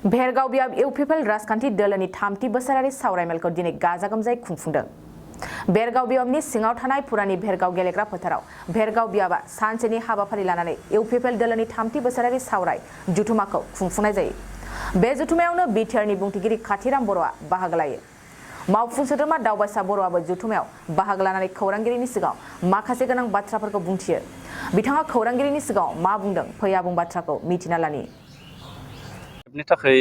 Bhergaon UPPL राजखान्थि दोलोनि 3थि बोसोरारि सावरायमेलखौ दिनै गाजा गोमजायै खुंफुंदों। भेरगाव बियाबनि सिङाव थानाय पुरानि भेरगाव गेलेग्रा फोथाराव भेरगाव बियाबा सानसेनि हाबाफारि लानानै UPPL दोलोनि 3थि बोसोरारि सावराय जुथुमाखौ खुंफुंनाय जायो। बे जुथुमायावनो बिटिआरनि बुंथिगिरि खाथिराम बर'आ बाहागो लायो। मावफुं सोद्रोमा दावबायसा बर'आबो जुथुमायाव बाहागो लानानै खौरांगिरिनि सिगाङाव माखासे गोनां बाथ्राफोरखौ बुंथियो। बिथाङा खौरांगिरिनि सिगाङाव मा बुंदों फै आबुं बाथ्राखौ मिथिना लानि। नि थाखाय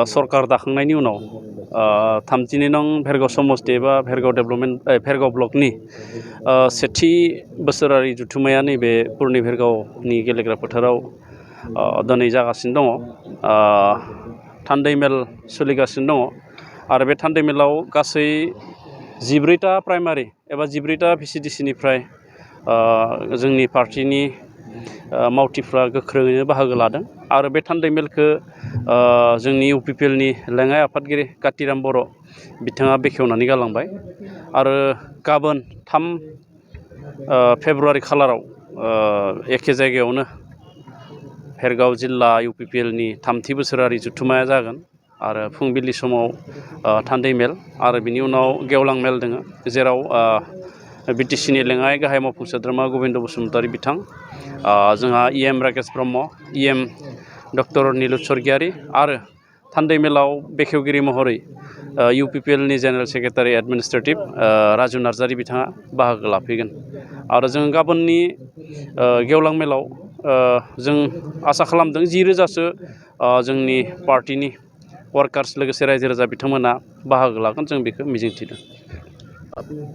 सरकार दाखांनायनि उनाव 32 नं भेरगाव समस्ति एबा भेरगाव डेभेलपमेन्ट भेरगाव ब्लकनि सेथि बोसोरारि जुथुमाया नैबे पुरनि भेरगावनि गेलेग्रा फोथाराव दिनै जागासिनो दङ। थान्दै मेल सोलिगासिनो दङ आरो बे थान्दै मेलाव गासै 14टा प्राइमारि एबा 14टा VCDCनिफ्राय जोंनि पार्टिनि मावथिफ्रा गोख्रोङैनो बाहागो लादों आरो बे थान्दै मेलखौ जोंनि UPPLनि लेङाइ आफादगिरि काथिराम बर' बिथाङा बेखेवनानै गालांबाय आरो गाबोन 3 फेब्रुवारि खालाराव एखे जायगायावनो भेरगाव जिल्ला UPPLनि 3थि बोसोरारि जुथुमाया जागोन आरो फुंबिलि समाव थान्दै मेल आरो बिनि उनाव गेवलां मेल दङ जेराव BTCनि लेङाइ गाहाय मावफुं सोद्रोमा गबिन्द बसुमतारी बिथां जोंहा EM Rakesh Brahma EM doctor Nilu Swargiary आरो थान्दै मेलाव बेखेवगिरि महरै UPPLनि general secretary administrative Raju Narzary बिथाङा बाहागो लाफैगोन आरो जों गाबोननि गेवलां मेलाव जों आसा खालामदों 10,000सो जोंनि पार्टिनि वार्कार्स लोगोसे रायजो राजा बिथांमोना बाहागो लागोन जों बेखौ मिजिंथिदों।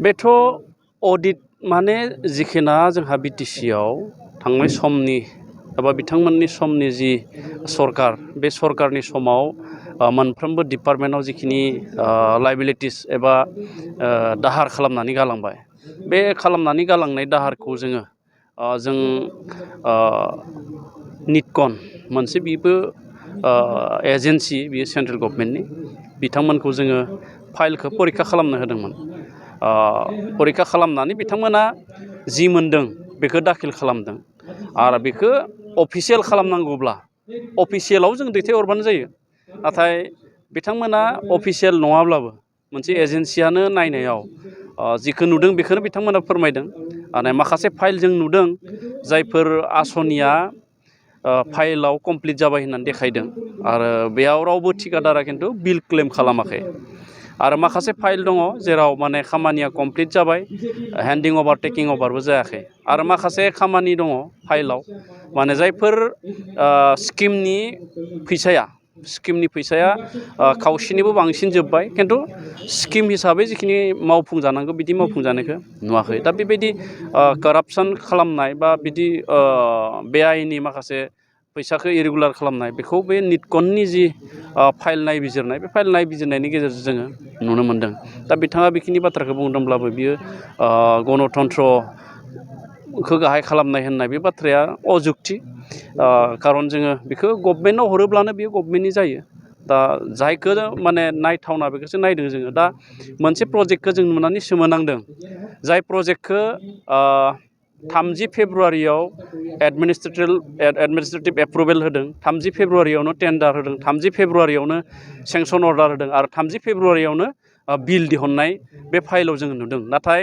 बेथ' अडिट माने जिखिना जोंहा BTCआव थांनाय समनि एबा बिथांमोननि समनि जि सरकार बे सरकारनि समाव मोनफ्रोमबो डिपार्टमेन्टआव जिखिनि लायबिलिटिस एबा दाहार खालामनानै गालांबाय बे खालामनानै गालांनाय दाहारखौ जों निटकन मोनसे बिबो एजेन्सि बियो सेन्ट्रेल गभर्नमेन्टनि बिथांमोनखौ जोङो फाइलखौ परिक्षा खालामनो होदोंमोन। परिक्षा खालामनानै बिथांमोना जि मोनदों बेखौ दाखिल खालामदों आरो बेखौ अफिसियेल खालामनांगौब्ला अफिसियेलाव जों दैथायहरबानो जायो। नाथाय बिथांमोना अफिसियेल नङाब्लाबो मोनसे एजेन्सियानो नायनायाव जिखौ नुदों बेखौनो बिथांमोना फोरमायदों आरो माखासे फाइल जों नुदों जायफोर आसनिया फाइलाव कमप्लिट जाबाय होननानै देखायदों आरो बेयाव रावबो ठिकादारा खिन्थु बिल क्लेम खालामाखै आरो माखासे फाइल दङ जेराव माने खामानिया कमप्लिट जाबाय हेन्डिं अभार टेकिं अभारबो जायाखै आरो माखासे खामानि दङ फाइलाव माने जायफोर स्किमनि फैसाया खावसेनिबो बांसिन जोब्बाय खिन्थु स्किम हिसाबै जिखिनि मावफुंजानांगौ बिदि मावफुंजानायखौ नुवाखै। दा बेबायदि कारापसन खालामनाय बा बिदि बेआइनि माखासे फैसाखौ इरेगुलार खालामनाय बेखौ बे निटकननि जि फाइल नायबिजिरनाय बे फाइल नायबिजिरनायनि गेजेरजों जोङो नुनो मोनदों। दा बिथाङा बेखिनि बाथ्राखौ बुंदोंब्लाबो बियो गणतन्त्रखौ गाहाय खालामनाय होननाय बे बाथ्राया अजुक्ति खारन जोङो बेखौ गभर्नमेन्टआव हरोब्लानो बेयो गभर्नमेन्टनि जायो। दा जायखौ माने नायथावना बेखौसो नायदों जोङो। दा मोनसे प्रजेक्टखौ जों नुनानै सोमोनांदों जाय प्रजेक्टखौ 30 फेब्रुवारियाव एडमिनिस्ट्रेटिभ एप्रुभेल होदों, 30 फेब्रुवारियावनो टेन्डार होदों, 30 फेब्रुवारियावनो सेंसन अर्डार होदों आरो 30 फेब्रुवारियावनो बिल दिहुननाय बे फाइलाव जोङो नुदों। नाथाय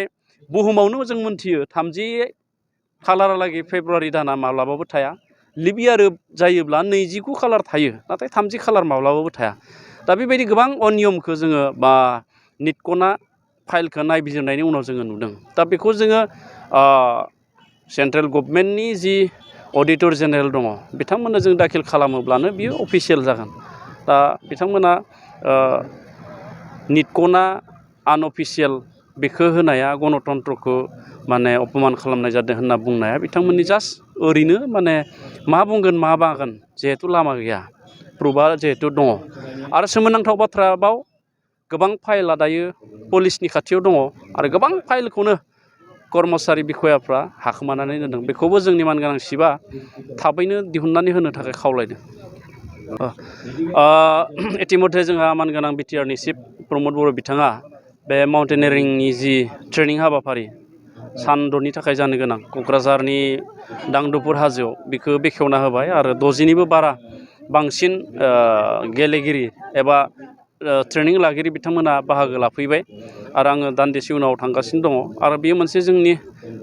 बुहुमावनो जों मोनथियो 30 खालारहालागै फेब्रुवारि दाना माब्लाबाबो थाया। लिप इयार जायोब्ला 29 खालार थायो नाथाय 30 खालार माब्लाबाबो थाया। दा बेबायदि गोबां अनियमखौ जोङो बा निटकना फाइलखौ नायबिजिरनायनि उनाव जोङो नुदों। दा बेखौ जोङो सेन्ट्रेल गभर्नमेन्टनि जि अडिटर जेनेरेल दङ बिथांमोननो जों दाखिल खालामोब्लानो बियो अफिसियेल जागोन। दा बिथांमोना निटकना आनअफिसियेल बेखौ होनाया गणतन्त्रखौ माने अपमान खालामनाय जादों होनना बुंनाया बिथांमोननि जास्ट ओरैनो माने मा बुंगोन मा बागोन जिहेथु लामा गैया, प्रुफआ जिहेथु दङ। आरो सोमोनांथाव बाथ्रा बाव गोबां फाइलआ दायो पुलिसनि खाथियाव दङ आरो गोबां फाइलखौनो कर्मचारि बिखयाफ्रा हाखोमानानै दोनदों। बेखौबो जोंनि मानगोनां सिबआ थाबैनो दिहुननानै होनो थाखाय खावलायदों। इतिमध्य जोंहा मानगोनां बिटिआरनि चिफ प्रमद बर' बिथाङा बे माउन्टेनियारिंनि जि ट्रेनिं हाबाफारि सानद'नि थाखाय जानो गोनां क'क्राझारनि दांदुफुर हाजोआव बेखौ बेखेवना होबाय आरो 60निबो बारा बांसिन गेलेगिरि एबा ट्रेनिं लागिरि बिथांमोना बाहागो लाफैबाय आरो आङो दान्दिसे उनाव थांगासिनो दङ आरो बेयो मोनसे जोंनि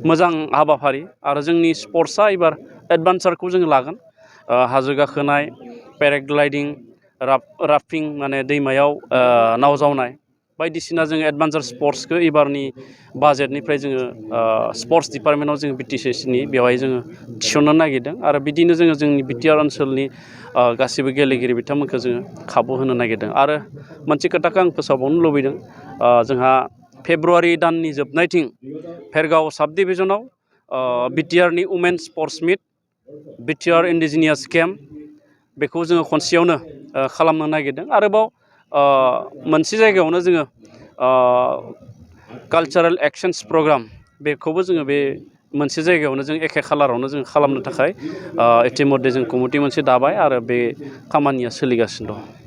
मोजां हाबाफारि आरो जोंनि स्पर्ट्सआ एबार एडभान्सारखौ जोङो लागोन हाजो गाखोनाय पेराग्लाइडिं राफ्टिं माने दैमायाव नाव जावनाय बायदिसिना जोङो एडभान्सार स्पर्ट्सखौ एबारनि बाजेटनिफ्राय जोङो स्पर्ट्स डिपार्टमेन्टआव जोङो बिटिसिनि बेवहाय जोङो थिसननो नागिरदों आरो बिदिनो जोङो जोंनि बिटिआर ओनसोलनि गासिबो गेलेगिरि बिथांमोनखौ जोङो खाबु होनो नागिरदों आरो मोनसे खोथाखौ आं फोसावबावनो लुबैदों जोंहा फेब्रुवारि दाननि जोबनायथिं भेरगाव साब डिभिजनाव बिटिआरनि वुमेन स्पर्ट्स मिट बिटिआर इन्डिजिनियास केम्प बेखौ जोङो खनसेयावनो खालामनो नागिरदों आरोबाव मोनसे जायगायावनो जोङो कालचारेल एक्सचेन्ज प्रग्राम बेखौबो जोङो बे मोनसे जायगायावनो जों एखे खालारावनो जों खालामनो थाखाय इतिमध्य जों कमिटि मोनसे दाबाय आरो बे खामानिया सोलिगासिनो दं